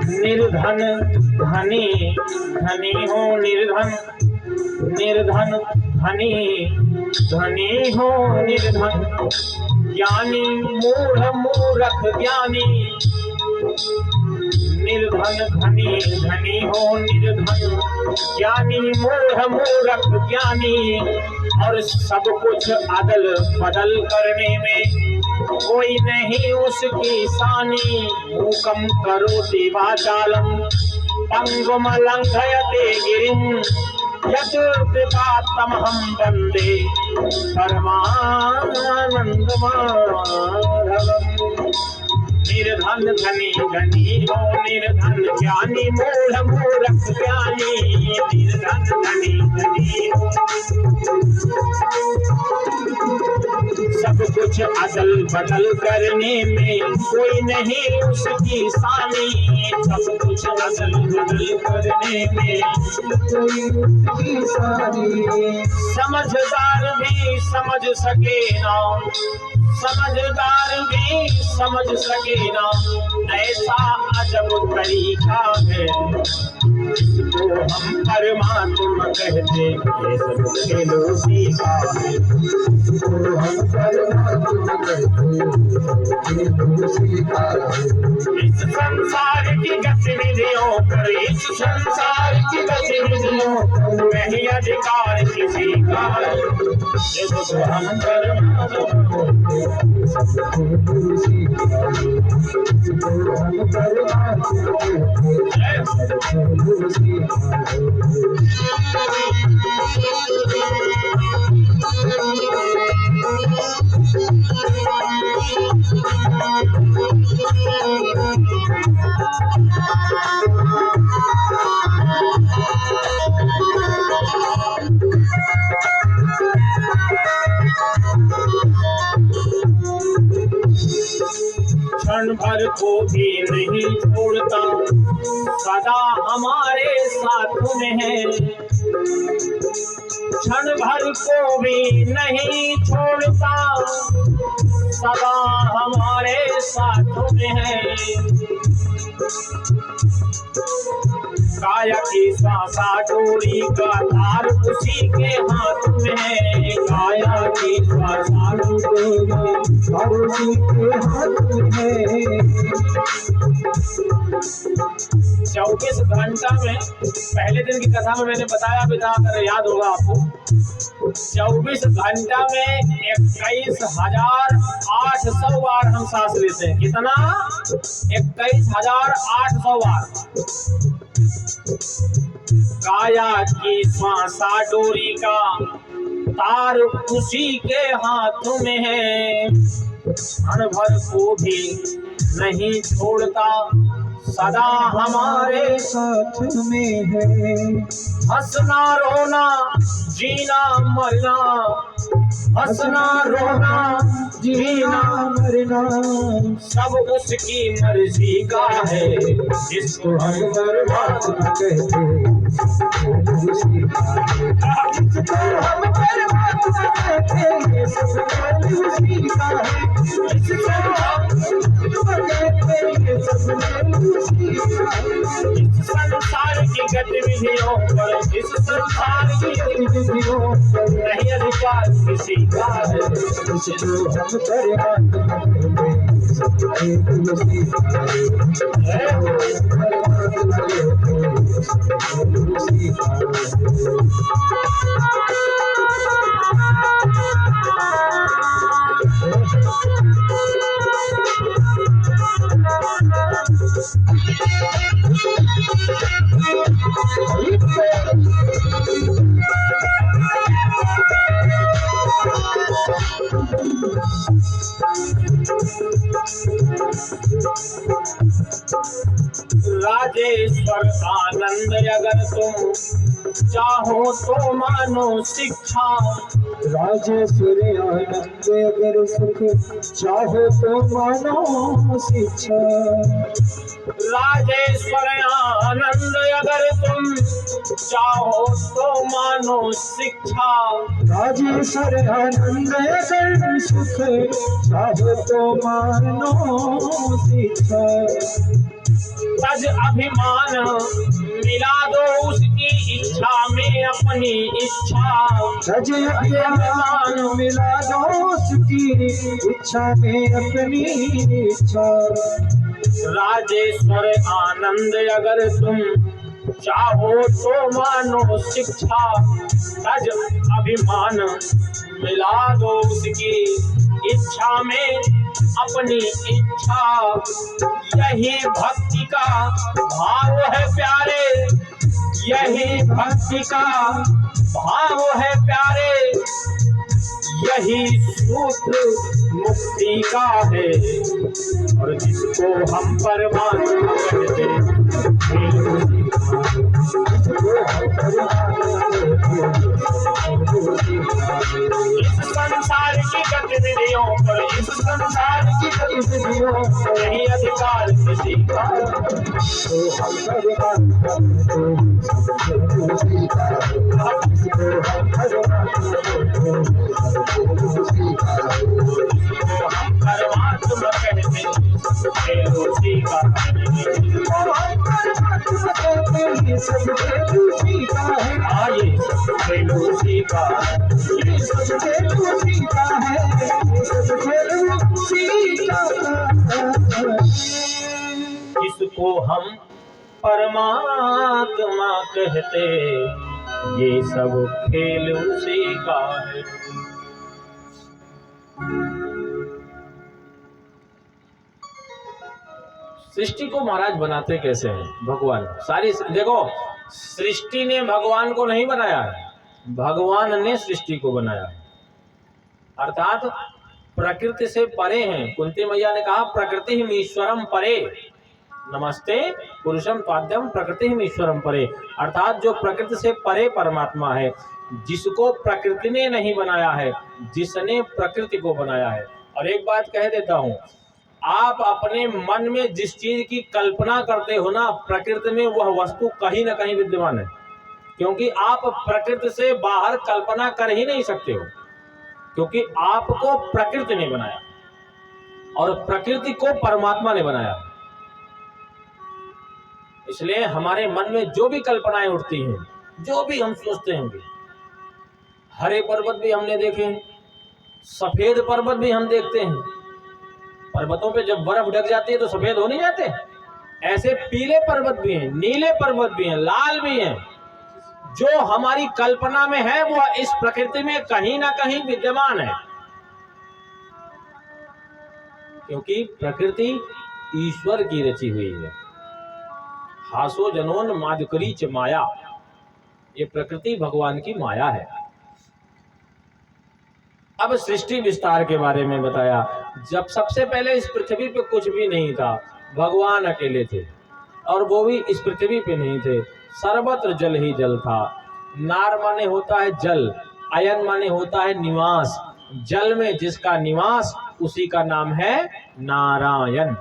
निर्धन धनी, धनी हो निर्धन, निर्धन धनी, धनी हो निर्धन। ज्ञानी मूढ़ मूर्ख ज्ञानी, निर्धन धनी, धनी हो निर्धन। ज्ञानी मूढ़ मूर्ख ज्ञानी, और सब कुछ अदल बदल करने में कोई नहीं उसकी सानी। मूकं करोति वाचालं पंगुम लंघयते गिरिं, यत् कृपात्तमहं वन्दे परमानंद माधवम्। निर्धन धनी, धनी हो निर्धन। ज्ञानी मूढ़ मूर्ख ज्ञानी, निर्धन धनी, धनी हो। सब कुछ अदल बदल करने में कोई नहीं उसकी सानी। सब कुछ अदल बदल करने में कोई उसकी सानी। समझदार भी समझ सके ना, समझदार भी समझ सके ना, ऐसा अजब तरीका है जिसको हम परमात्मा कहते हैं। सब खेलों सीखा है जिसको हम परमात्मा कहते हैं। खेलों सीखा है इस संसार की गतिविधियों पर, इस संसार की गतिविधियों पर नहीं अधिकार किसी का है जिसको हम परमात्मा क्षण भर को भी नहीं छोड़ता, सदा हमारे साथ में है। क्षण भर को भी नहीं छोड़ता, सदा हमारे साथ में है। काया की श्वासा डोरी का तार उसी के हाथ में है। काया की श्वासा डोरी तार उसी के हाथ में है। 24 घंटा में, पहले दिन की कथा में मैंने बताया भी था, अगर याद होगा आपको, 24 घंटा में 21,800 बार हम सांस लेते हैं। कितना? 21,800 बार। काया की श्वासा डोरी का तार उसी के हाथ में है। क्षण भर को भी नहीं छोड़ता, सदा हमारे साथ में है। हंसना रोना जीना मरना, हंसना रोना जीना मरना, सब उसकी मर्जी का है जिसको हम परमात्मा कहते हैं। जिसको हम परमात्मा कहते हैं, सब उसी का है। जिसको हम कहते हैं, सब उसी का है। इस संसार की गतिविधियों पर, इस संसार की गतिविधियों पर नहीं अधिकार किसी का है जिसको हम परमात्मा कहते हैं। सब उसी का है। उसी का राजेश्वर आनंद अगर तुम चाहो तो मानो शिक्षा। राजेश्वर आनंद अगर सुख चाहो तो मानो शिक्षा। राजेश्वर आनंद अगर तुम चाहो तो मानो शिक्षा। राजेश्वर आनंद अगर सुख चाहो तो मानो शिक्षा। तज अभिमान मिला दो उसकी इच्छा में अपनी इच्छा। तज अभिमान मिला दो उसकी इच्छा में अपनी इच्छा। राजेश्वर आनंद अगर तुम चाहो तो मानो शिक्षा। तज अभिमान मिला दो उसकी इच्छा में अपनी इच्छा। यही भक्ति का भाव है प्यारे, यही भक्ति का भाव है प्यारे। यही सूत्र मुक्ति का है, और जिसको हम परमात्मा कहते इस संसार की गतिविधियों पर, इस संसार की गतिविधियों पर नहीं अधिकार किसी का। परमात्मा कहते उसी का आइए उसी का जिसको हम परमात्मा कहते, ये सब खेल उसी का है। सृष्टि को महाराज बनाते कैसे हैं भगवान? सारी देखो, सृष्टि ने भगवान को नहीं बनाया है, भगवान ने सृष्टि को बनाया है। अर्थात प्रकृति से परे हैं। कुंती मैया ने कहा प्रकृति ही ईश्वरम परे, नमस्ते पुरुषम पाद्यम प्रकृति ही ईश्वरम परे। अर्थात जो प्रकृति से परे परमात्मा है, जिसको प्रकृति ने नहीं बनाया है, जिसने प्रकृति को बनाया है। और एक बात कह देता हूं, आप अपने मन में जिस चीज की कल्पना करते हो ना, प्रकृति में वह वस्तु कहीं ना कहीं विद्यमान है। क्योंकि आप प्रकृति से बाहर कल्पना कर ही नहीं सकते हो, क्योंकि आपको प्रकृति ने बनाया और प्रकृति को परमात्मा ने बनाया। इसलिए हमारे मन में जो भी कल्पनाएं उठती हैं, जो भी हम सोचते होंगे, हरे पर्वत भी हमने देखे, सफेद पर्वत भी हम देखते हैं। पर्वतों पे जब बर्फ ढक जाती है तो सफेद हो नहीं जाते? ऐसे पीले पर्वत भी हैं, नीले पर्वत भी हैं, लाल भी हैं। जो हमारी कल्पना में है वह इस प्रकृति में कहीं ना कहीं विद्यमान है, क्योंकि प्रकृति ईश्वर की रची हुई है। हासो जनोन माधुकरी च माया, ये प्रकृति भगवान की माया है। अब सृष्टि विस्तार के बारे में बताया। जब सबसे पहले इस पृथ्वी पे कुछ भी नहीं था, भगवान अकेले थे, और वो भी इस पृथ्वी पे नहीं थे, सर्वत्र जल ही जल था। नार माने होता है जल, अयन माने होता है निवास। जल में जिसका निवास, उसी का नाम है नारायण।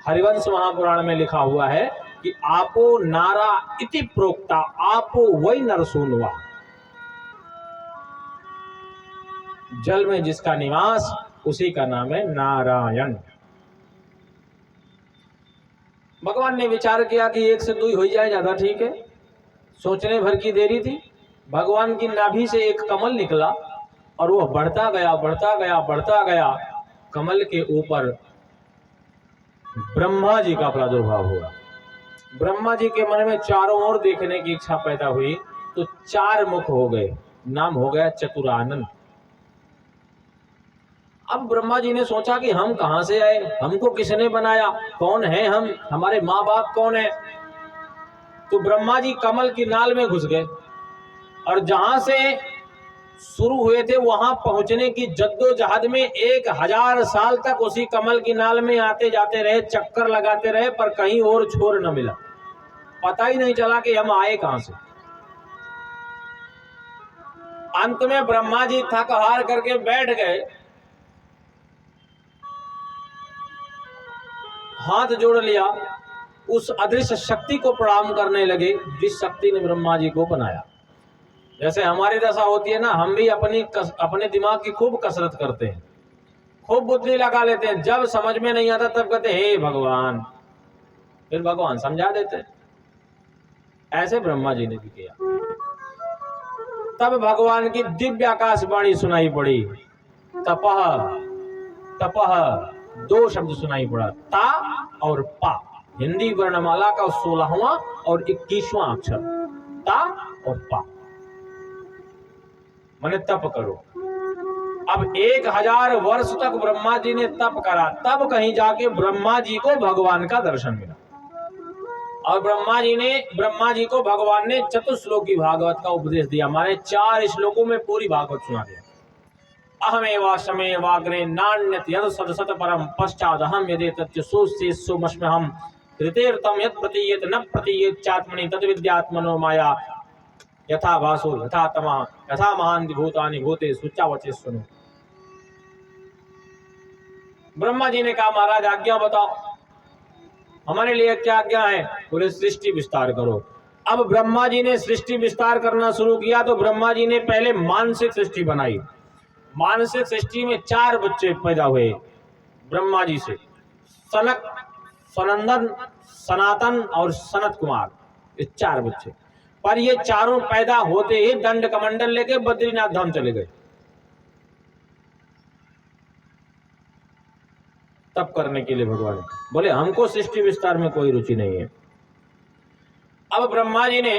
हरिवंश महापुराण में लिखा हुआ है कि आपो नारा इति प्रोक्ता, आपो वही नरसूनवा। जल में जिसका निवास, उसी का नाम है नारायण। भगवान ने विचार किया कि एक से दो हो जाए, ज्यादा ठीक है। सोचने भर की देरी थी। भगवान की नाभि से एक कमल निकला और वह बढ़ता गया, बढ़ता गया, बढ़ता गया। कमल के ऊपर ब्रह्मा जी का प्रादुर्भाव हुआ। ब्रह्मा जी के मन में चारों ओर देखने की इच्छा पैदा हुई, तो चार मुख हो गए, नाम हो गया चतुरानन। अब ब्रह्मा जी ने सोचा कि हम कहां से आए, हमको किसने बनाया, कौन है हम, हमारे माँ बाप कौन है। तो ब्रह्मा जी कमल की नाल में घुस गए और जहां से शुरू हुए थे वहां पहुंचने की जद्दोजहद में 1000 साल तक उसी कमल की नाल में आते जाते रहे, चक्कर लगाते रहे, पर कहीं और छोर न मिला। पता ही नहीं चला कि हम आए कहां से। अंत में ब्रह्मा जी थक हार करके बैठ गए, हाथ जोड़ लिया, उस अदृश्य शक्ति को प्रणाम करने लगे जिस शक्ति ने ब्रह्मा जी को बनाया। जैसे हमारी दशा होती है ना, हम भी अपने दिमाग की खूब कसरत करते हैं, खूब बुद्धि लगा लेते हैं। जब समझ में नहीं आता तब कहते हे भगवान, फिर भगवान समझा देते। ऐसे ब्रह्मा जी ने भी किया। तब भगवान की दिव्य आकाशवाणी सुनाई पड़ी। तपह तपह, दो शब्द सुनाई पड़ा, ता और पा। हिंदी वर्णमाला का 16वां और 21वां अक्षर, ता और पा, माने तप करो। अब 1000 वर्ष तक ब्रह्मा जी ने तप करा, तब कहीं जाके ब्रह्मा जी को भगवान का दर्शन मिला। और ब्रह्मा जी को भगवान ने चतुश्लोकी भागवत का उपदेश दिया। हमारे 4 श्लोकों में पूरी भागवत सुना दिया। अहमेवा शमेवाग्रे नान्यत यद सदसत परम पश्चादहम यदि तच्च सोमस्म्यहम कृतेर्तम यत् प्रतीयेत न प्रतीयेत चात्मनि तद्विद्यात्मनो माया यथा भासो यथा तमः यथा महान्ति भूतानि भूतेषु चावचेष्वनु। ब्रह्मा जी ने कहा, महाराज आज्ञा बताओ, हमारे लिए क्या आज्ञा है? बोले सृष्टि विस्तार करो। अब ब्रह्मा जी ने सृष्टि विस्तार करना शुरू किया तो ब्रह्मा जी ने पहले मानसिक सृष्टि बनाई। मानसिक सृष्टि में 4 बच्चे पैदा हुए ब्रह्मा जी से, सनक, सनंदन, सनातन और सनत कुमार, ये 4 बच्चे। पर ये चारों पैदा होते ही दंड कमंडल लेके बद्रीनाथ धाम चले गए तप करने के लिए। भगवान बोले हमको सृष्टि विस्तार में कोई रुचि नहीं है। अब ब्रह्मा जी ने